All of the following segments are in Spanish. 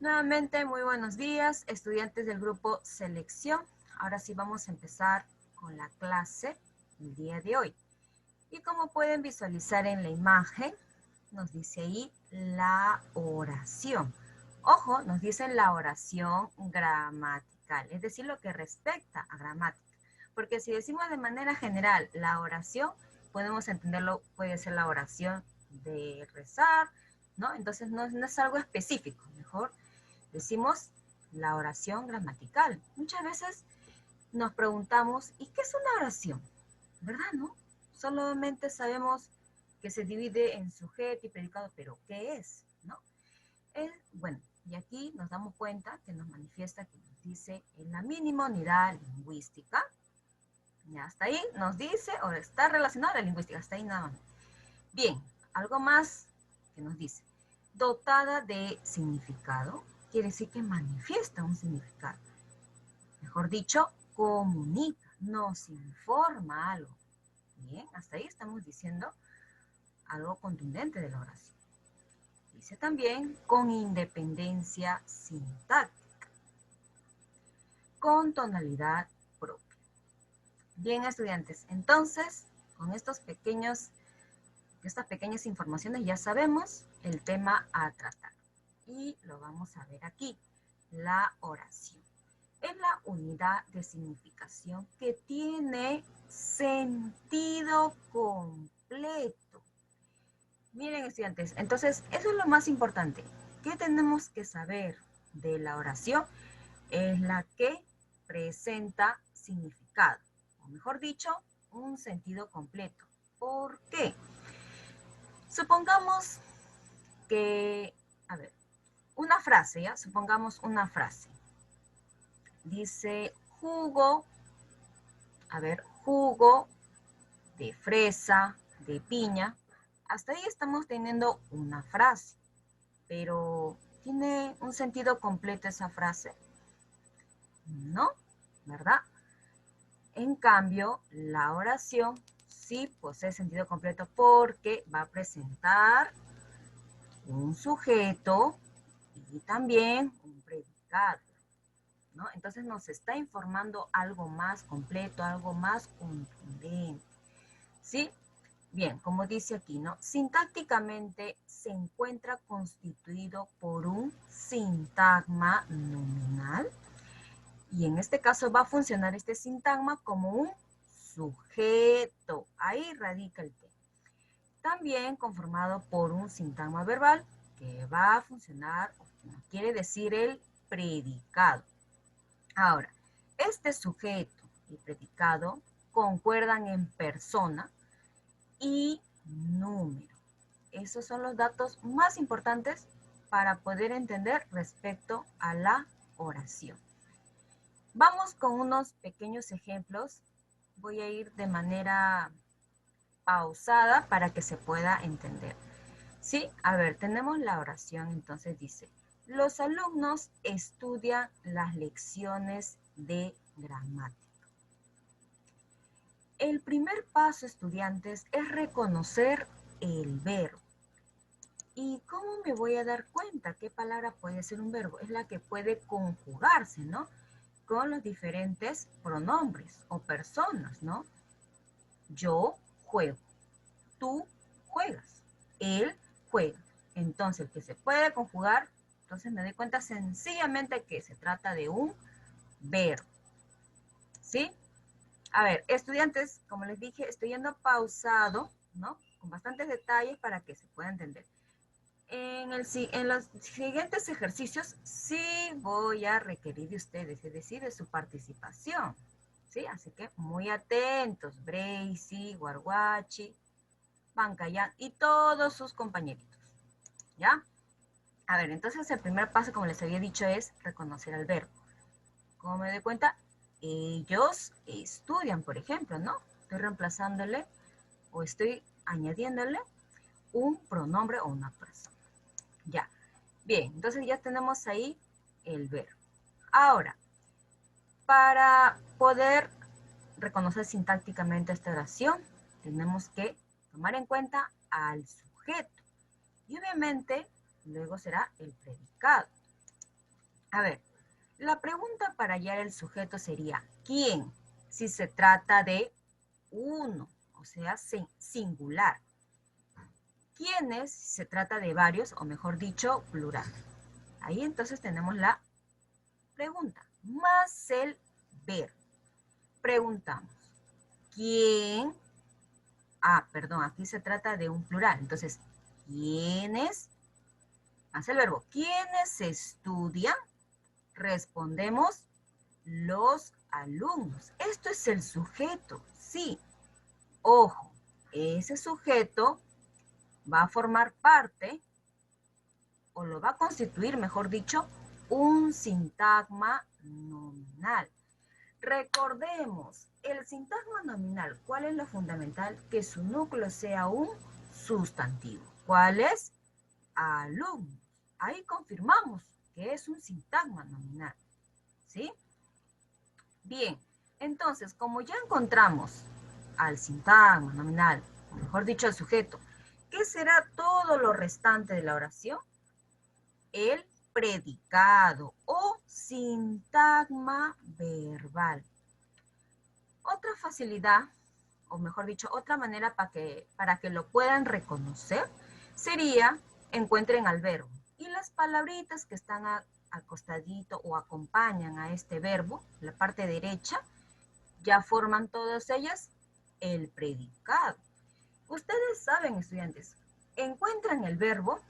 Nuevamente, muy buenos días, estudiantes del grupo Selección. Ahora sí vamos a empezar con la clase el día de hoy. Y como pueden visualizar en la imagen, nos dice ahí la oración. Ojo, nos dice la oración gramatical, es decir, lo que respecta a gramática. Porque si decimos de manera general la oración, podemos entenderlo, puede ser la oración de rezar, ¿no? Entonces no es algo específico, mejor decimos la oración gramatical. Muchas veces nos preguntamos, ¿y qué es una oración? ¿Verdad, no? Solamente sabemos que se divide en sujeto y predicado, pero ¿qué es? ¿No? Bueno, y aquí nos damos cuenta que nos manifiesta que nos dice en la mínima unidad lingüística. Ya hasta ahí nos dice, o está relacionada a la lingüística, hasta ahí nada más. Bien, algo más que nos dice. Dotada de significado, quiere decir que manifiesta un significado. Mejor dicho, comunica, nos informa algo. Bien, hasta ahí estamos diciendo algo contundente de la oración. Dice también con independencia sintáctica, con tonalidad propia. Bien, estudiantes, entonces, con estas pequeñas informaciones ya sabemos el tema a tratar. Y lo vamos a ver aquí, la oración. Es la unidad de significación que tiene sentido completo. Miren, estudiantes, entonces eso es lo más importante. ¿Qué tenemos que saber de la oración? Es la que presenta significado, o mejor dicho, un sentido completo. ¿Por qué? Supongamos que, a ver, una frase, ¿ya? Supongamos una frase. Dice jugo, a ver, jugo de fresa, de piña. Hasta ahí estamos teniendo una frase, pero ¿tiene un sentido completo esa frase? No, ¿verdad? En cambio, la oración sí posee sentido completo porque va a presentar un sujeto y también un predicado, ¿no? Entonces nos está informando algo más completo, algo más contundente, ¿sí? Bien, como dice aquí, ¿no? Sintácticamente se encuentra constituido por un sintagma nominal y en este caso va a funcionar este sintagma como un sujeto. Ahí radica el tema. También conformado por un sintagma verbal que va a funcionar, quiere decir el predicado. Ahora, este sujeto y predicado concuerdan en persona y número. Esos son los datos más importantes para poder entender respecto a la oración. Vamos con unos pequeños ejemplos. Voy a ir de manera pausada para que se pueda entender. Sí, a ver, tenemos la oración, entonces dice, los alumnos estudian las lecciones de gramática. El primer paso, estudiantes, es reconocer el verbo. ¿Y cómo me voy a dar cuenta qué palabra puede ser un verbo? Es la que puede conjugarse, ¿no? Con los diferentes pronombres o personas, ¿no? Yo juego, tú juegas, él juega. Entonces, el que se puede conjugar, entonces me doy cuenta sencillamente que se trata de un verbo, ¿sí? A ver, estudiantes, como les dije, estoy yendo pausado, ¿no? Con bastantes detalles para que se pueda entender. En los siguientes ejercicios sí voy a requerir de ustedes, es decir, de su participación, ¿sí? Así que muy atentos, Bracy, Guarguachi, Bancayán y todos sus compañeritos, ¿ya? A ver, entonces el primer paso, como les había dicho, es reconocer al verbo. ¿Cómo me doy cuenta? Ellos estudian, por ejemplo, ¿no? Estoy reemplazándole o estoy añadiéndole un pronombre o una persona. Ya. Bien, entonces ya tenemos ahí el verbo. Ahora, para poder reconocer sintácticamente esta oración, tenemos que tomar en cuenta al sujeto. Y obviamente, luego será el predicado. A ver, la pregunta para hallar el sujeto sería ¿quién? Si se trata de uno, o sea, singular. ¿Quiénes? Si se trata de varios, o mejor dicho, plural. Ahí entonces tenemos la pregunta, más el ver. Preguntamos, ¿quién? Ah, perdón, aquí se trata de un plural. Entonces, ¿quiénes? Más el verbo, ¿quiénes estudian? Respondemos, los alumnos. Esto es el sujeto, sí. Ojo, ese sujeto va a formar parte, o lo va a constituir, mejor dicho, un sintagma nominal. Recordemos, el sintagma nominal, ¿cuál es lo fundamental? Que su núcleo sea un sustantivo. ¿Cuál es? Alumno. Ahí confirmamos que es un sintagma nominal. ¿Sí? Bien, entonces, como ya encontramos al sintagma nominal, o mejor dicho, al sujeto, ¿qué será todo lo restante de la oración? El predicado o sintagma verbal. Otra facilidad, o mejor dicho, otra manera para que lo puedan reconocer, sería encuentren al verbo. Y las palabritas que están al costadito o acompañan a este verbo, la parte derecha, ya forman todas ellas el predicado. Ustedes saben, estudiantes, encuentran el verbo,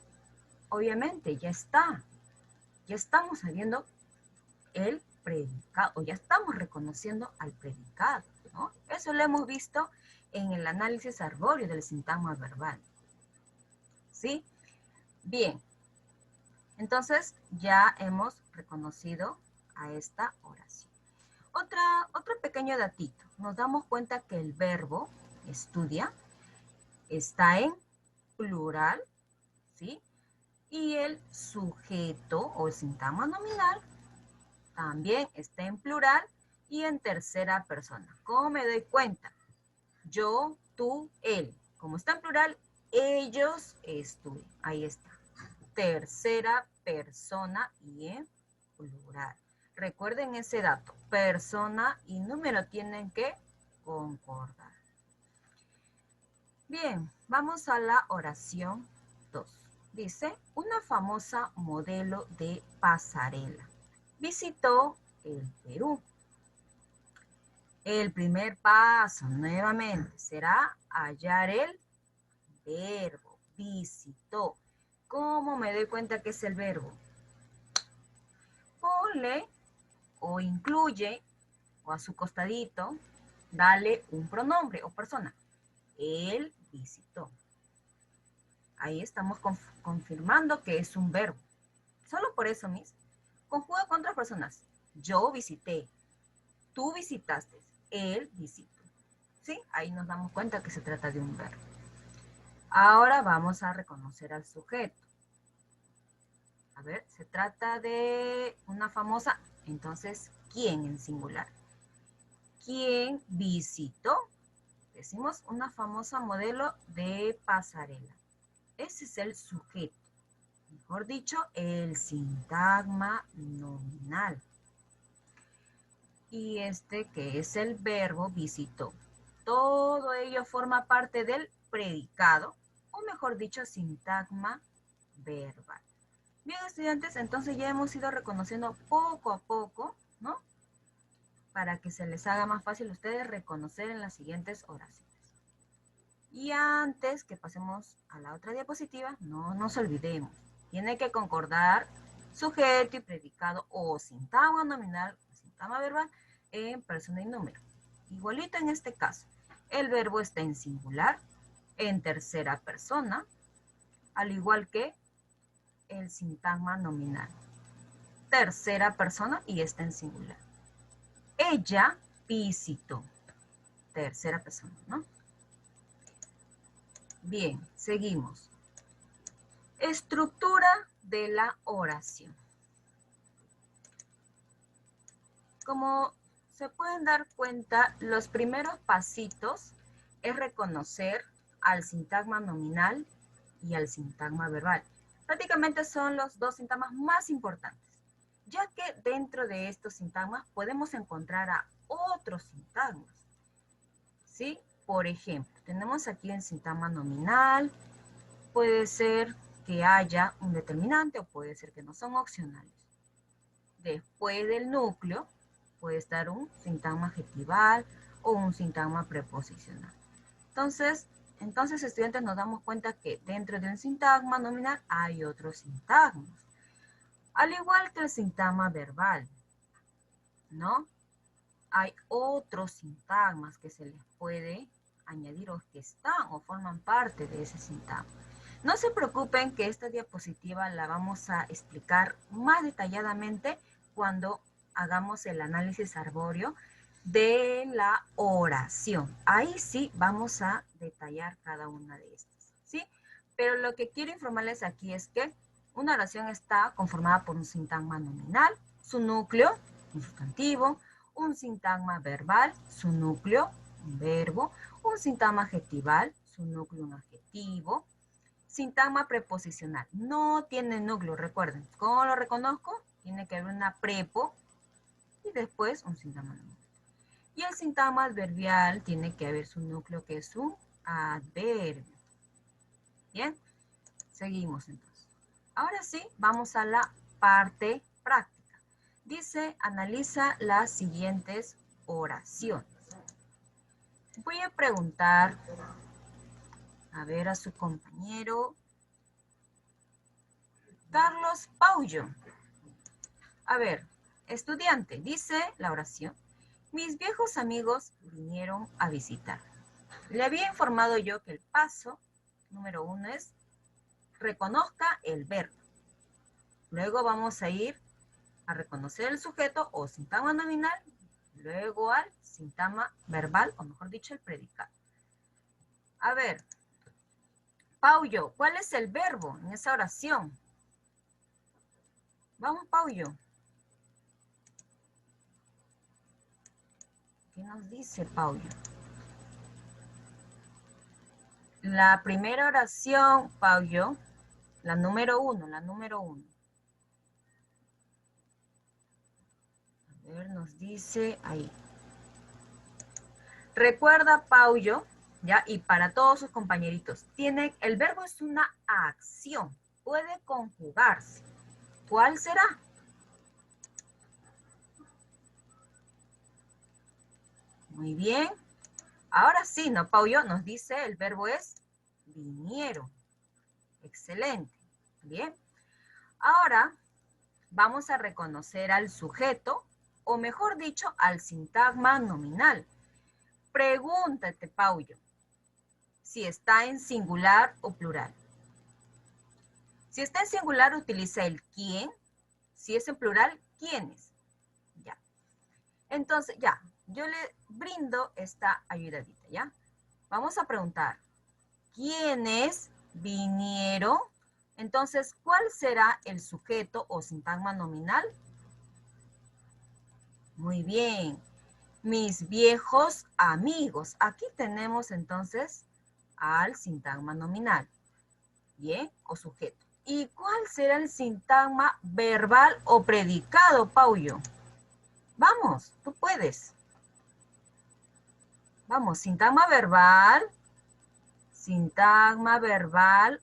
obviamente ya está, ya estamos sabiendo el predicado, o ya estamos reconociendo al predicado, ¿no? Eso lo hemos visto en el análisis arbóreo del sintagma verbal, ¿sí? Bien, entonces ya hemos reconocido a esta oración. Otro pequeño datito, nos damos cuenta que el verbo estudia está en plural, ¿sí? Y el sujeto o el sintagma nominal también está en plural y en tercera persona. ¿Cómo me doy cuenta? Yo, tú, él. Como está en plural, ellos estudian. Ahí está. Tercera persona y en plural. Recuerden ese dato. Persona y número tienen que concordar. Bien, vamos a la oración 2. Dice, una famosa modelo de pasarela visitó el Perú. El primer paso, nuevamente, será hallar el verbo. Visitó. ¿Cómo me doy cuenta que es el verbo? Ponle o incluye, o a su costadito, dale un pronombre o persona. Él visitó. Ahí estamos confirmando que es un verbo. Solo por eso mismo. Conjuga con otras personas. Yo visité. Tú visitaste. Él visitó. ¿Sí? Ahí nos damos cuenta que se trata de un verbo. Ahora vamos a reconocer al sujeto. A ver, se trata de una famosa, entonces, ¿quién en singular? ¿Quién visitó? Decimos una famosa modelo de pasarela. Ese es el sujeto. Mejor dicho, el sintagma nominal. Y este que es el verbo visitó. Todo ello forma parte del predicado, o mejor dicho, sintagma verbal. Bien, estudiantes, entonces ya hemos ido reconociendo poco a poco, ¿no? Para que se les haga más fácil a ustedes reconocer en las siguientes oraciones. Y antes que pasemos a la otra diapositiva, no nos olvidemos. Tiene que concordar sujeto y predicado o sintagma nominal o sintagma verbal en persona y número. Igualito en este caso. El verbo está en singular, en tercera persona, al igual que el sintagma nominal. Tercera persona y está en singular. Ella visitó. Tercera persona, ¿no? Bien, seguimos. Estructura de la oración. Como se pueden dar cuenta, los primeros pasitos es reconocer al sintagma nominal y al sintagma verbal. Prácticamente son los dos sintagmas más importantes. ya que dentro de estos sintagmas podemos encontrar a otros sintagmas, ¿sí? Por ejemplo, tenemos aquí el sintagma nominal, puede ser que haya un determinante o puede ser que no, son opcionales. Después del núcleo puede estar un sintagma adjetival o un sintagma preposicional. Entonces, estudiantes, nos damos cuenta que dentro de un sintagma nominal hay otros sintagmas. Al igual que el sintagma verbal, ¿no? Hay otros sintagmas que se les puede añadir o que están o forman parte de ese sintagma. No se preocupen que esta diapositiva la vamos a explicar más detalladamente cuando hagamos el análisis arbóreo de la oración. Ahí sí vamos a detallar cada una de estas, ¿sí? Pero lo que quiero informarles aquí es que una oración está conformada por un sintagma nominal, su núcleo, un sustantivo, un sintagma verbal, su núcleo, un verbo, un sintagma adjetival, su núcleo, un adjetivo, sintagma preposicional. No tiene núcleo, recuerden. ¿Cómo lo reconozco? Tiene que haber una prepo y después un sintagma nominal. Y el sintagma adverbial tiene que haber su núcleo, que es un adverbio. Bien, seguimos entonces. Ahora sí, vamos a la parte práctica. Dice, analiza las siguientes oraciones. Voy a preguntar, a ver, a su compañero, Carlos Paullo. A ver, estudiante, dice la oración. Mis viejos amigos vinieron a visitar. Le había informado yo que el paso número 1 es reconozca el verbo. Luego vamos a ir a reconocer el sujeto o sintagma nominal, luego al sintagma verbal, o mejor dicho, el predicado. A ver, Paullo, ¿cuál es el verbo en esa oración? Vamos, Paullo. ¿Qué nos dice Paullo? La primera oración, Paullo, la número 1, A ver, nos dice ahí. Recuerda, Paullo, ¿ya? Y para todos sus compañeritos, el verbo es una acción, puede conjugarse. ¿Cuál será? Muy bien. Ahora sí, ¿no, Paullo? Nos dice el verbo es vinieron. Excelente. Bien. Ahora vamos a reconocer al sujeto, o mejor dicho, al sintagma nominal. Pregúntate, Paullo, si está en singular o plural. Si está en singular, utiliza el quién. Si es en plural, quiénes. Ya. Entonces, ya, yo le brindo esta ayudadita, ¿ya? Vamos a preguntar, ¿quiénes vinieron? Entonces, ¿cuál será el sujeto o sintagma nominal? Muy bien. Mis viejos amigos. Aquí tenemos entonces al sintagma nominal. Bien, o sujeto. ¿Y cuál será el sintagma verbal o predicado, Paullo? Vamos, tú puedes. Vamos, sintagma verbal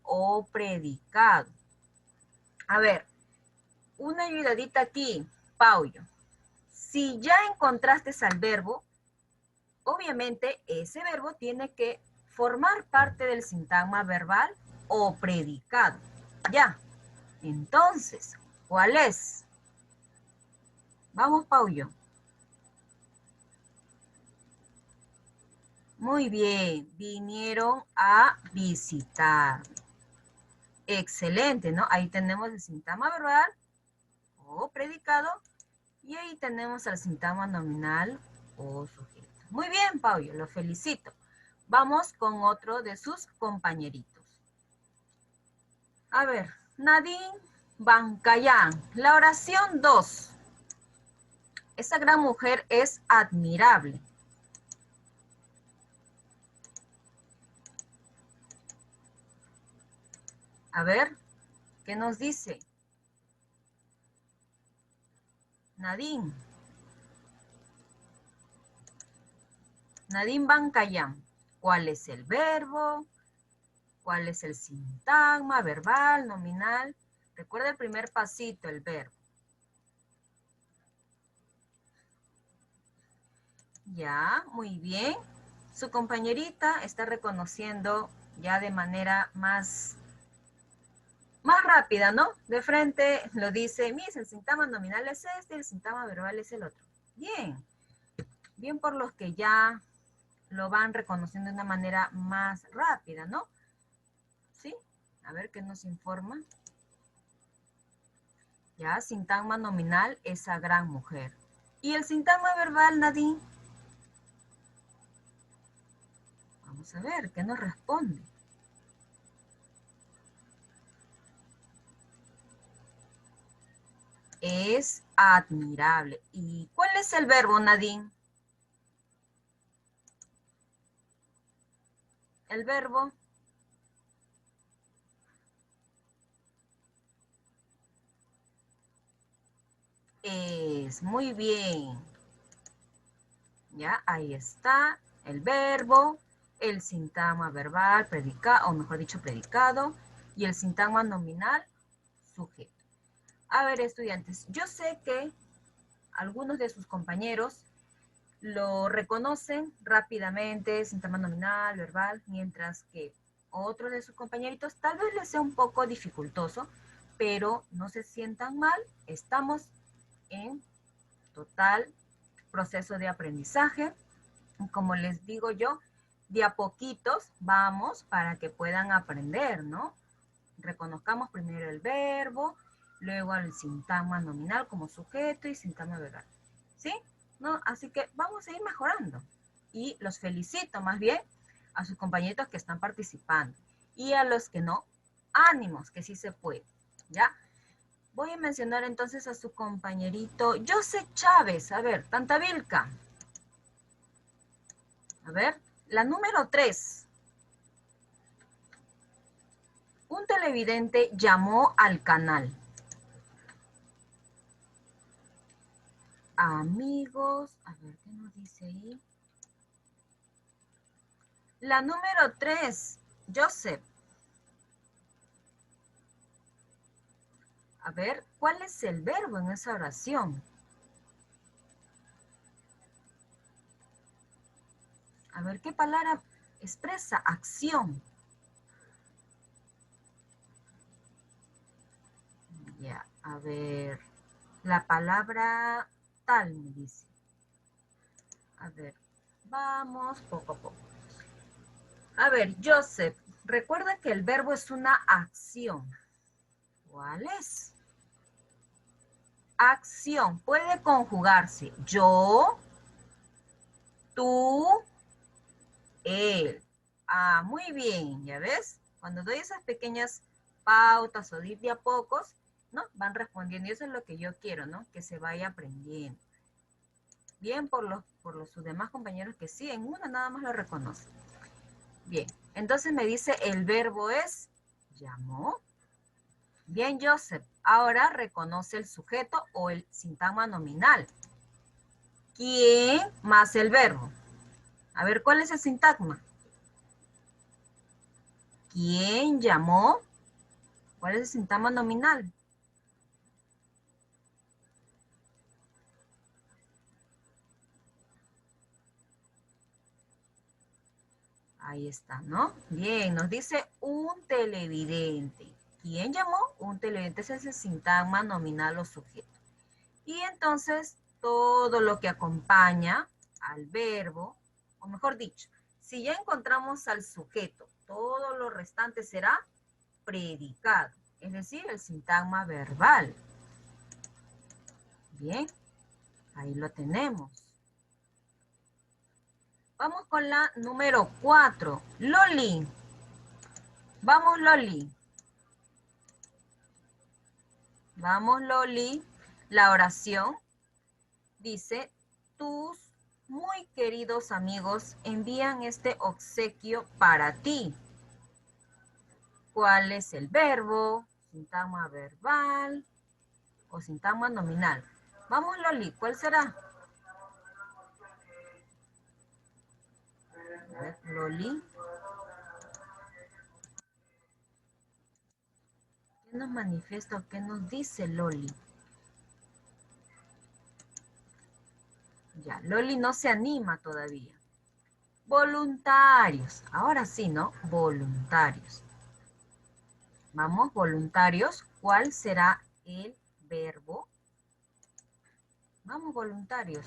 o predicado. A ver, una ayudadita aquí, Paullo. Si ya encontraste al verbo, obviamente ese verbo tiene que formar parte del sintagma verbal o predicado. Ya. Entonces, ¿cuál es? Vamos, Paullo. Muy bien, vinieron a visitar. Excelente, ¿no? Ahí tenemos el sintagma verbal o predicado y ahí tenemos el sintagma nominal o sujeto. Muy bien, Paullo, lo felicito. Vamos con otro de sus compañeritos. A ver, Nadine Bancayán, la oración 2. Esa gran mujer es admirable. A ver, ¿qué nos dice? Nadine. Nadine Bancayán. ¿Cuál es el verbo? ¿Cuál es el sintagma? Verbal, nominal. Recuerda el primer pasito, el verbo. Ya, muy bien. Su compañerita está reconociendo ya de manera más rápida, ¿no? De frente lo dice, Miss, el sintagma nominal es este, el sintagma verbal es el otro. Bien, bien por los que ya lo van reconociendo de una manera más rápida, ¿no? ¿Sí? A ver qué nos informa. Ya, sintagma nominal, esa gran mujer. ¿Y el sintagma verbal, Nadine? Vamos a ver, ¿qué nos responde? Es admirable. ¿Y cuál es el verbo, Nadine? El verbo es, muy bien. Ya, ahí está el verbo, el sintagma verbal, predicado, o mejor dicho, predicado, y el sintagma nominal, sujeto. A ver, estudiantes, yo sé que algunos de sus compañeros lo reconocen rápidamente, sintagma nominal, verbal, mientras que otros de sus compañeritos tal vez les sea un poco dificultoso, pero no se sientan mal, estamos en total proceso de aprendizaje. Como les digo yo, de a poquitos vamos para que puedan aprender, ¿no? Reconozcamos primero el verbo, luego el sintagma nominal como sujeto y sintagma verbal, ¿sí? ¿No? Así que vamos a ir mejorando. Y los felicito más bien a sus compañeritos que están participando. Y a los que no, ánimos, que sí se puede, ¿ya? Voy a mencionar entonces a su compañerito José Chávez. A ver, Tantavilca. A ver, la número 3. Un televidente llamó al canal. Amigos, a ver, ¿qué nos dice ahí? La número 3, Joseph. A ver, ¿cuál es el verbo en esa oración? A ver, ¿qué palabra expresa acción? Ya, a ver, la palabra tal me dice. A ver, vamos poco a poco. A ver, Joseph, recuerda que el verbo es una acción. ¿Cuál es? Acción, puede conjugarse. Yo, tú, él. Ah, muy bien, ¿ya ves? Cuando doy esas pequeñas pautas o de a pocos, ¿no? Van respondiendo y eso es lo que yo quiero, ¿no? Que se vaya aprendiendo. Bien por sus demás compañeros que sí, en una nada más lo reconocen. Bien, entonces me dice el verbo es llamó. Bien, Joseph. Ahora reconoce el sujeto o el sintagma nominal. ¿Quién más el verbo? A ver, ¿cuál es el sintagma? ¿Quién llamó? ¿Cuál es el sintagma nominal? Ahí está, ¿no? Bien, nos dice un televidente. ¿Quién llamó? Un televidente es el sintagma nominal o sujeto. Y entonces, todo lo que acompaña al verbo, o mejor dicho, si ya encontramos al sujeto, todo lo restante será predicado, es decir, el sintagma verbal. Bien, ahí lo tenemos. Vamos con la número 4. Loli. Vamos, Loli. Vamos, Loli. La oración dice, tus muy queridos amigos envían este obsequio para ti. ¿Cuál es el verbo? Sintagma verbal o sintagma nominal. Vamos, Loli, ¿cuál será? A ver, Loli. ¿Qué nos manifiesta o qué nos dice Loli? Ya, Loli no se anima todavía. Voluntarios. Ahora sí, ¿no? Voluntarios. Vamos, voluntarios. ¿Cuál será el verbo? Vamos, voluntarios.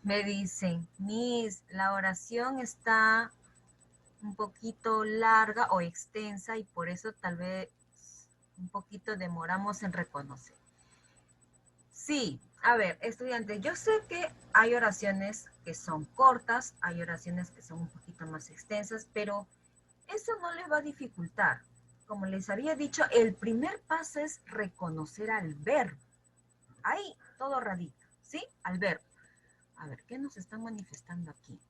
Me dicen, Miss, la oración está un poquito larga o extensa y por eso tal vez un poquito demoramos en reconocer. Sí, a ver, estudiantes, yo sé que hay oraciones que son cortas, hay oraciones que son un poquito más extensas, pero eso no les va a dificultar. Como les había dicho, el primer paso es reconocer al verbo. Ahí todo radica, ¿sí? Al verbo. A ver, ¿qué nos están manifestando aquí?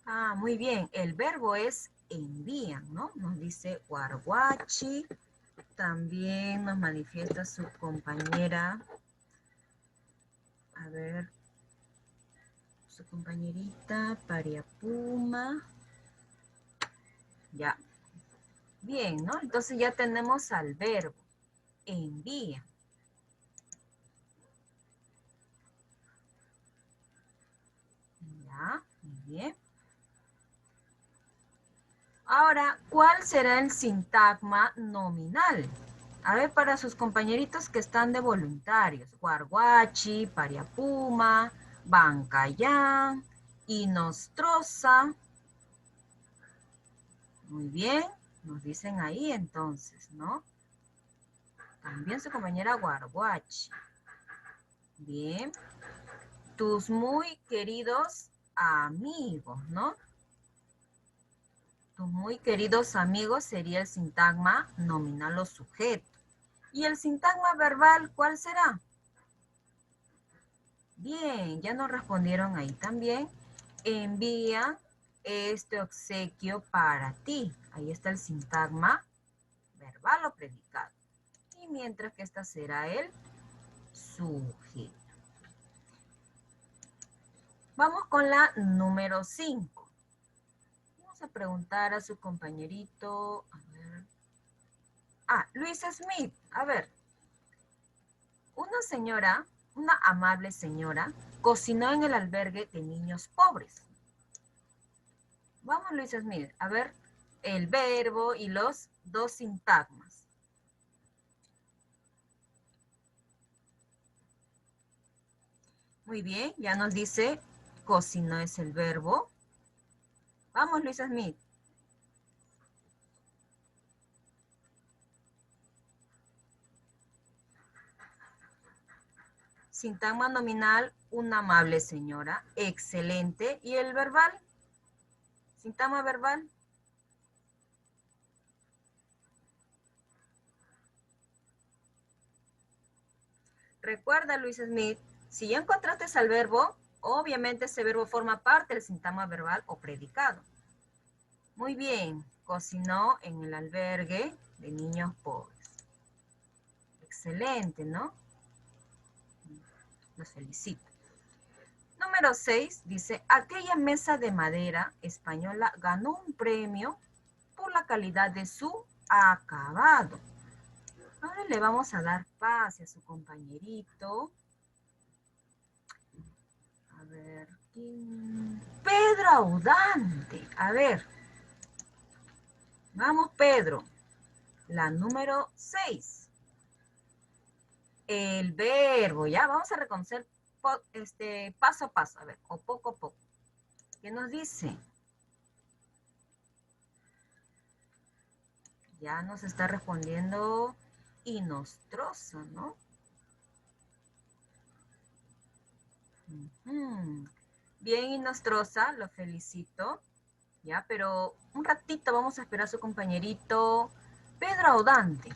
Ah, muy bien. El verbo es envían, ¿no? Nos dice Guarguachi. También nos manifiesta su compañera. A ver, su compañerita Pariapuma. Ya. Bien, ¿no? Entonces ya tenemos al verbo. Envía. Ya, muy bien. Ahora, ¿cuál será el sintagma nominal? A ver, para sus compañeritos que están de voluntarios. Guarguachi, Pariapuma, Bancayán, Inostroza. Muy bien, nos dicen ahí entonces, ¿no? También su compañera Guarguachi. Bien. Tus muy queridos amigos, ¿no? Tus muy queridos amigos sería el sintagma nominal o sujeto. ¿Y el sintagma verbal cuál será? Bien, ya nos respondieron ahí también. Envía este obsequio para ti. Ahí está el sintagma verbal o predicado. Y mientras que esta será el sujeto. Vamos con la número 5. Vamos a preguntar a su compañerito. A ver. Ah, Luis Smith. A ver. Una señora, una amable señora, cocinó en el albergue de niños pobres. Vamos, Luis Smith, a ver el verbo y los dos sintagmas. Muy bien, ya nos dice cocinó es el verbo. Vamos, Luis Smith. Sintagma nominal, una amable señora. Excelente. ¿Y el verbal? Sintagma verbal. Recuerda, Luis Smith, si ya encontraste al verbo, obviamente ese verbo forma parte del sintagma verbal o predicado. Muy bien, cocinó en el albergue de niños pobres. Excelente, ¿no? Los felicito. Número 6 dice, aquella mesa de madera española ganó un premio por la calidad de su acabado. Ahora le vamos a dar pase a su compañerito. A ver, Pedro Audante. A ver, vamos Pedro. La número 6. El verbo, ya vamos a reconocer paso a paso, a ver, o poco a poco. ¿Qué nos dice? Ya nos está respondiendo Inostroza, ¿no? Bien, Inostroza, lo felicito. Ya, pero un ratito vamos a esperar a su compañerito Pedro Audante.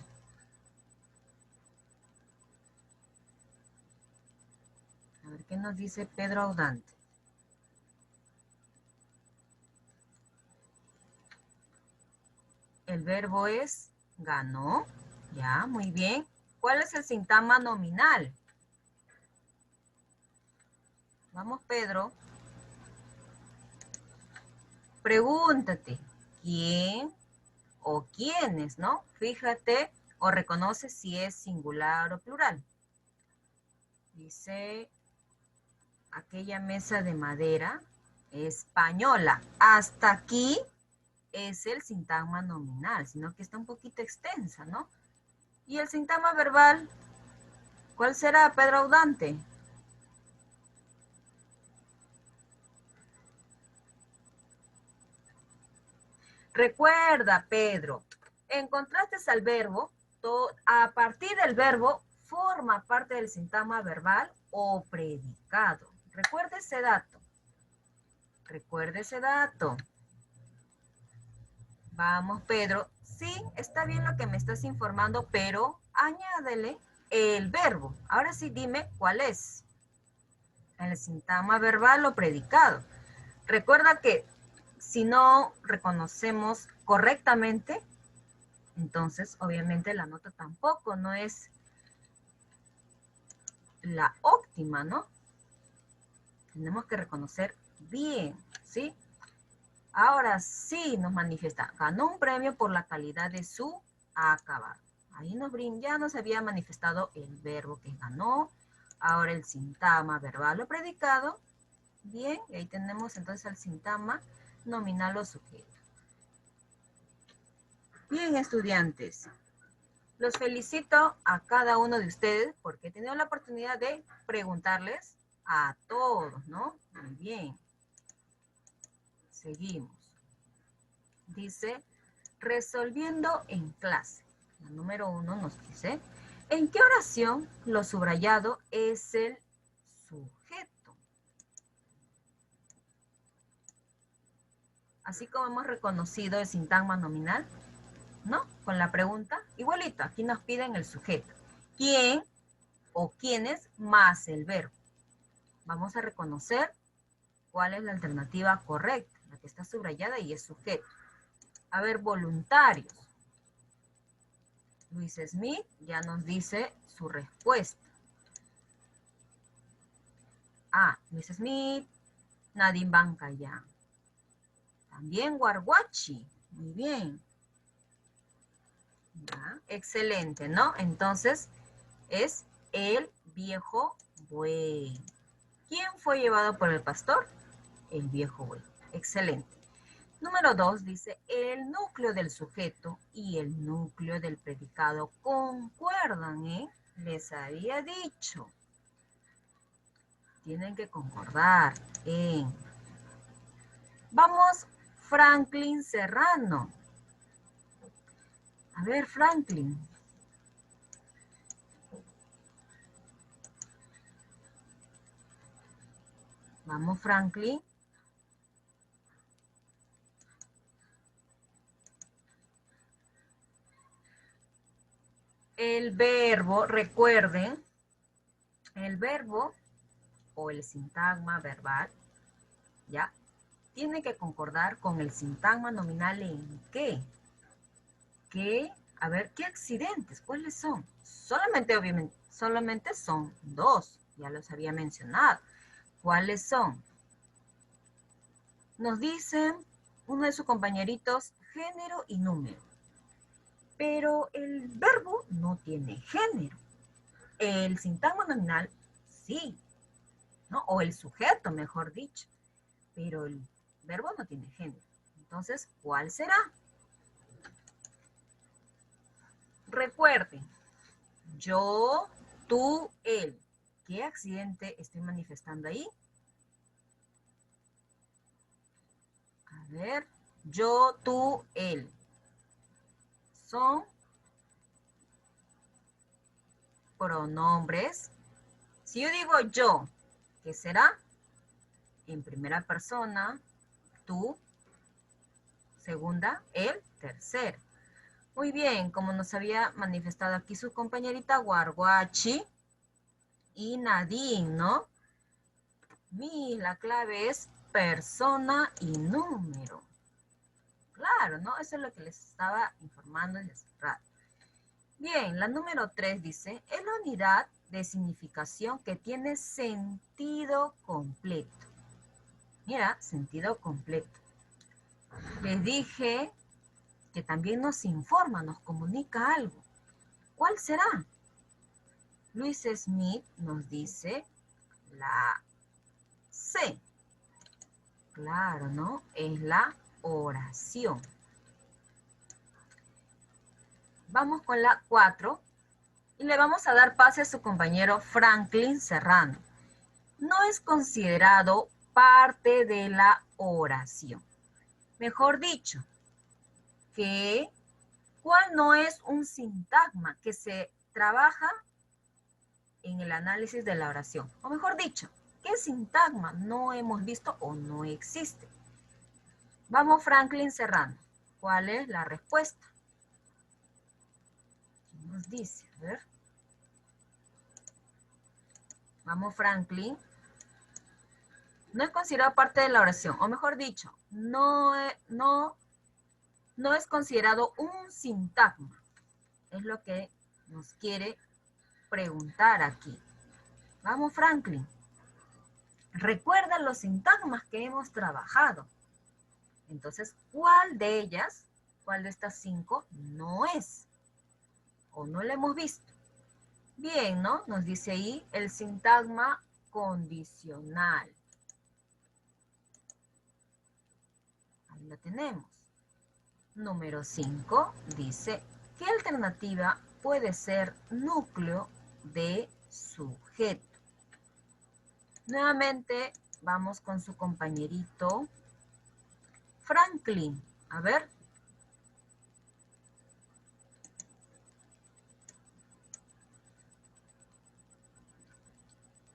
A ver, ¿qué nos dice Pedro Audante? El verbo es ganó. Ya, muy bien. ¿Cuál es el sintagma nominal? Vamos, Pedro. Pregúntate, ¿quién o quiénes, no? Fíjate o reconoce si es singular o plural. Dice, aquella mesa de madera española. Hasta aquí es el sintagma nominal, sino que está un poquito extensa, ¿no? ¿Y el sintagma verbal? ¿Cuál será, Pedro Audante? Recuerda, Pedro, encontraste al verbo, a partir del verbo forma parte del sintagma verbal o predicado. Recuerda ese dato. Recuerda ese dato. Vamos, Pedro. Sí, está bien lo que me estás informando, pero añádele el verbo. Ahora sí, dime cuál es. El sintagma verbal o predicado. Recuerda que si no reconocemos correctamente, entonces obviamente la nota tampoco no es la óptima, ¿no? Tenemos que reconocer bien, ¿sí? Ahora sí nos manifiesta, ganó un premio por la calidad de su acabado. Ahí ya nos había manifestado el verbo que ganó, ahora el sintagma verbal o predicado. Bien, y ahí tenemos entonces el sintagma nominal o sujeto. Bien, estudiantes, los felicito a cada uno de ustedes porque he tenido la oportunidad de preguntarles a todos, ¿no? Muy bien. Seguimos. Dice, resolviendo en clase. La número 1 nos dice, ¿en qué oración lo subrayado es el sujeto? Así como hemos reconocido el sintagma nominal, ¿no? Con la pregunta, igualito, aquí nos piden el sujeto. ¿Quién o quiénes más el verbo? Vamos a reconocer cuál es la alternativa correcta, la que está subrayada y es sujeto. A ver, voluntarios. Luis Smith ya nos dice su respuesta. Luis Smith, Nadine Bancaya. También Guarguachi. Muy bien. Ya, excelente, ¿no? Entonces, es el viejo buey. ¿Quién fue llevado por el pastor? El viejo buey. Excelente. Número 2 dice, el núcleo del sujeto y el núcleo del predicado concuerdan, ¿eh? Les había dicho. Tienen que concordar en. Vamos, Franklin Serrano. A ver, Franklin. Vamos, Franklin. El verbo, recuerden, el verbo o el sintagma verbal, ¿ya? Tiene que concordar con el sintagma nominal en qué. A ver, ¿qué accidentes? ¿Cuáles son? Solamente, obviamente, solamente son 2, ya los había mencionado. ¿Cuáles son? Nos dicen uno de sus compañeritos género y número. Pero el verbo no tiene género. El sintagma nominal sí, ¿no? O el sujeto, mejor dicho. Pero el verbo no tiene género. Entonces, ¿cuál será? Recuerden, yo, tú, él. ¿Qué accidente estoy manifestando ahí? A ver, yo, tú, él. Son pronombres. Si yo digo yo, ¿qué será? En primera persona, tú, segunda, él, tercera. Muy bien, como nos había manifestado aquí su compañerita Guarguachi y Nadine, ¿no? La clave es persona y número. Claro. Claro, ¿no? Eso es lo que les estaba informando desde hace rato. Bien, la número 3 dice, es la unidad de significación que tiene sentido completo. Mira, sentido completo. Les dije que también nos informa, nos comunica algo. ¿Cuál será? Luis Smith nos dice la C. Claro, ¿no? Es la oración. Vamos con la 4 y le vamos a dar pase a su compañero Franklin Serrano. No es considerado parte de la oración. Mejor dicho, que ¿cuál no es un sintagma que se trabaja en el análisis de la oración? O mejor dicho, ¿qué sintagma no hemos visto o no existe? Vamos, Franklin Serrano. ¿Cuál es la respuesta? ¿Qué nos dice? A ver. Vamos, Franklin. No es considerado parte de la oración. O mejor dicho, no es considerado un sintagma. Es lo que nos quiere preguntar aquí. Vamos, Franklin. Recuerda los sintagmas que hemos trabajado. Entonces, ¿cuál de ellas, cuál de estas 5 no es? ¿O no la hemos visto? Bien, ¿no? Nos dice ahí el sintagma condicional. Ahí lo tenemos. Número 5 dice, ¿qué alternativa puede ser núcleo de sujeto? Nuevamente vamos con su compañerito Franklin. A ver.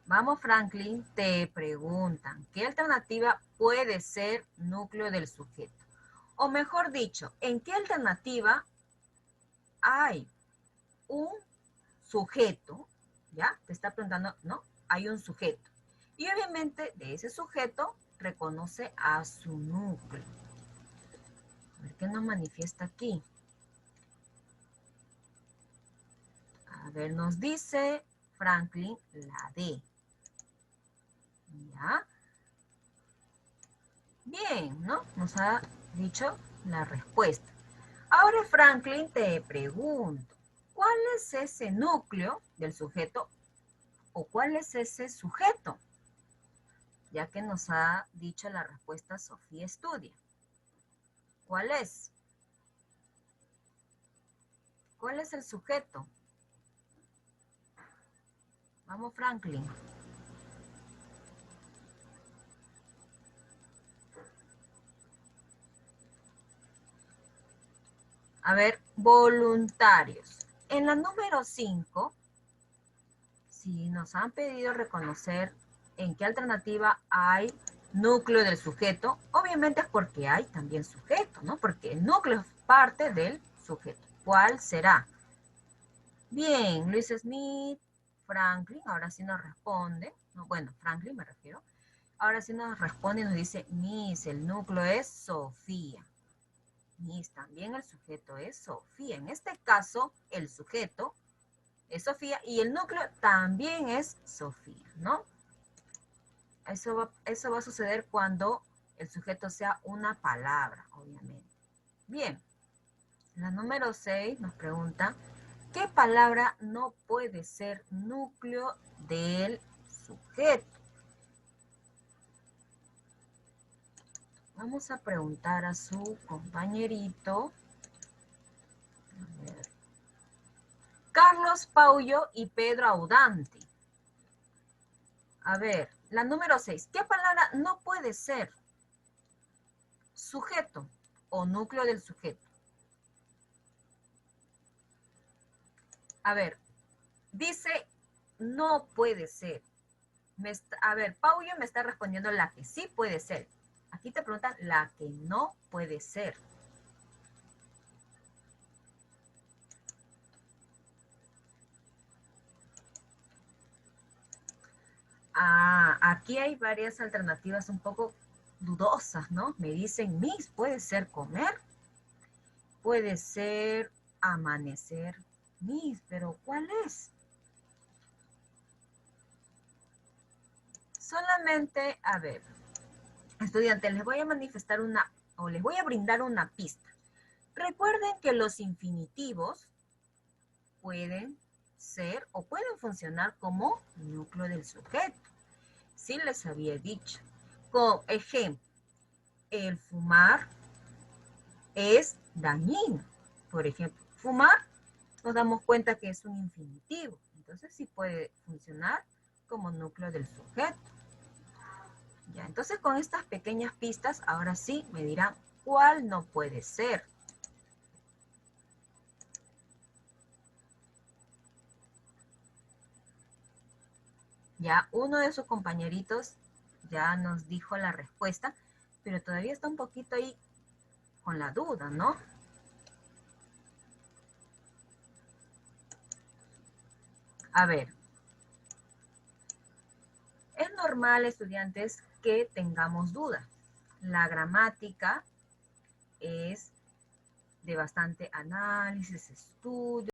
Vamos, Franklin, te preguntan, ¿qué alternativa puede ser núcleo del sujeto? O mejor dicho, ¿en qué alternativa hay un sujeto? ¿Ya? Te está preguntando, ¿no? Hay un sujeto. Y obviamente de ese sujeto reconoce a su núcleo. A ver qué nos manifiesta aquí. A ver, nos dice Franklin la D. ¿Ya? Bien, ¿no? Nos ha dicho la respuesta. Ahora, Franklin, te pregunto, ¿cuál es ese núcleo del sujeto o cuál es ese sujeto? Ya que nos ha dicho la respuesta Sofía Estudia. ¿Cuál es? ¿Cuál es el sujeto? Vamos, Franklin. A ver, voluntarios. En la número 5, si nos han pedido reconocer en qué alternativa hay núcleo del sujeto, obviamente es porque hay también sujeto, ¿no? Porque el núcleo es parte del sujeto. ¿Cuál será? Bien, Luis Smith, Franklin, ahora sí nos responde. No, bueno, Franklin me refiero. Ahora sí nos responde y nos dice, Miss, el núcleo es Sofía. Miss, también el sujeto es Sofía. En este caso, el sujeto es Sofía y el núcleo también es Sofía, ¿no? Eso va a suceder cuando el sujeto sea una palabra, obviamente. Bien, la número 6 nos pregunta, ¿qué palabra no puede ser núcleo del sujeto? Vamos a preguntar a su compañerito. A ver. Carlos Paullo y Pedro Audante. A ver, la número 6. ¿Qué palabra no puede ser sujeto o núcleo del sujeto? A ver, dice no puede ser. A ver, Paullo me está respondiendo la que sí puede ser. Aquí te preguntan la que no puede ser. Ah, aquí hay varias alternativas un poco dudosas, ¿no? Me dicen, Miss, ¿puede ser comer? puede ser amanecer. Miss, pero ¿cuál es? Solamente, a ver, estudiantes, les voy a manifestar les voy a brindar una pista. Recuerden que los infinitivos pueden ser o pueden funcionar como núcleo del sujeto. Sí les había dicho. Como ejemplo, el fumar es dañino. Por ejemplo, fumar, nos damos cuenta que es un infinitivo. Entonces sí puede funcionar como núcleo del sujeto. Ya, entonces con estas pequeñas pistas, ahora sí me dirán cuál no puede ser. Ya uno de sus compañeritos ya nos dijo la respuesta, pero todavía está un poquito ahí con la duda, ¿no? A ver, es normal, estudiantes, que tengamos dudas. La gramática es de bastante análisis, estudio.